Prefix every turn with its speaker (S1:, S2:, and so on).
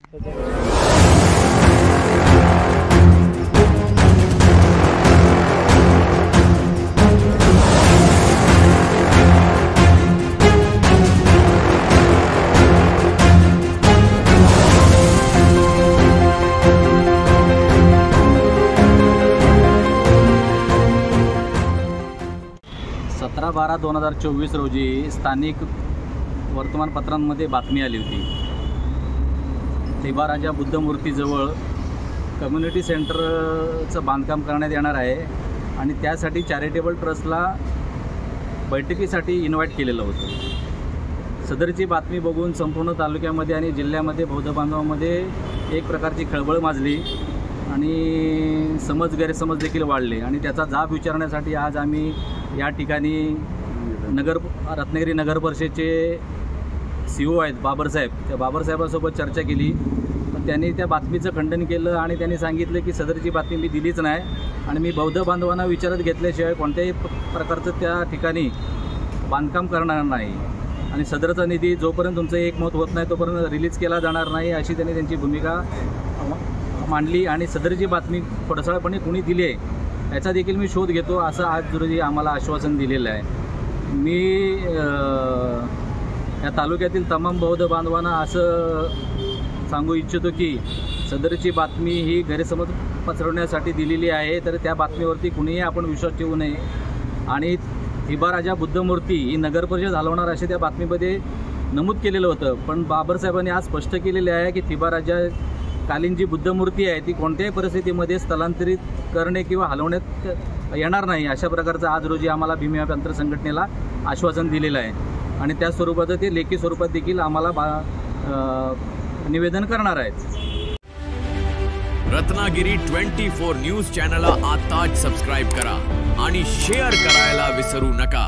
S1: 12/12/2024 रोजी स्थानिक वर्तमानपत्रांमध्ये बातमी आली होती। थिबा राजा बुद्ध मूर्तीजवळ कम्युनिटी सेंटरचं बांधकाम करण्यात येणार आहे आणि त्यासाठी चॅरिटेबल ट्रस्टला बैठकीसाठी इन्व्हाइट केलेलं होतं। सदरची बातमी बघून संपूर्ण तालुक्यामध्ये आणि जिल्ह्यामध्ये बौद्ध बांधवांमध्ये एक प्रकारची खळबळ माजली आणि गैरसमज देखील वाढले आणि त्याचा जाब विचारण्यासाठी आज आम्ही या ठिकाणी रत्नागिरी नगर परिषदेचे CEO आहेत बाबरसाहेब, त्या बाबरसाहेबांसोबत चर्चा केली। पण त्यांनी त्या बातमीचं खंडन केलं आणि त्यांनी सांगितलं की सदरची बातमी मी दिलीच नाही आणि मी बौद्ध बांधवांना विचारत घेतल्याशिवाय कोणत्याही प्रकारचं त्या ठिकाणी बांधकाम करणार नाही आणि सदरचा निधी जोपर्यंत तुमचं एकमत होत नाही तोपर्यंत रिलीज केला जाणार नाही अशी त्यांनी त्यांची भूमिका मांडली आणि सदरची बातमी खोडसाळपणे कुणी दिली आहे याचा देखील मी शोध घेतो असं आज रोजी आम्हाला आश्वासन दिलेलं आहे। मी या तालुक्यातील तमाम बौद्ध बांधवांना असं सांगू इच्छितो की सदरची बातमी ही गैरसमज पसरवण्यासाठी दिलेली आहे, तर त्या बातमीवरती कुणीही आपण विश्वास ठेवू नये आणि थिबा राजा बुद्ध मूर्ती ही नगर परिषद हलवणार असे त्या बातमीमध्ये नमूद केलेलं होतं। पण बाबरसाहेबांनी आज स्पष्ट केलेले आहे की थिबा राजा कालीन जी बुद्ध मूर्ती आहे ती कोणत्याही परिस्थितीमध्ये स्थलांतरित करणे किंवा हलवण्यात येणार नाही अशा प्रकारचं आज रोजी आम्हाला भीम तंत्र संघटनेला आश्वासन दिलेलं आहे आणि त्या स्वरूपाचं ते लेखी स्वरूपात देखील आम्हाला निवेदन करणार आहेत।
S2: रत्नागिरी 24 न्यूज चॅनलला आताच सबस्क्राइब करा आणि शेअर करायला विसरू नका।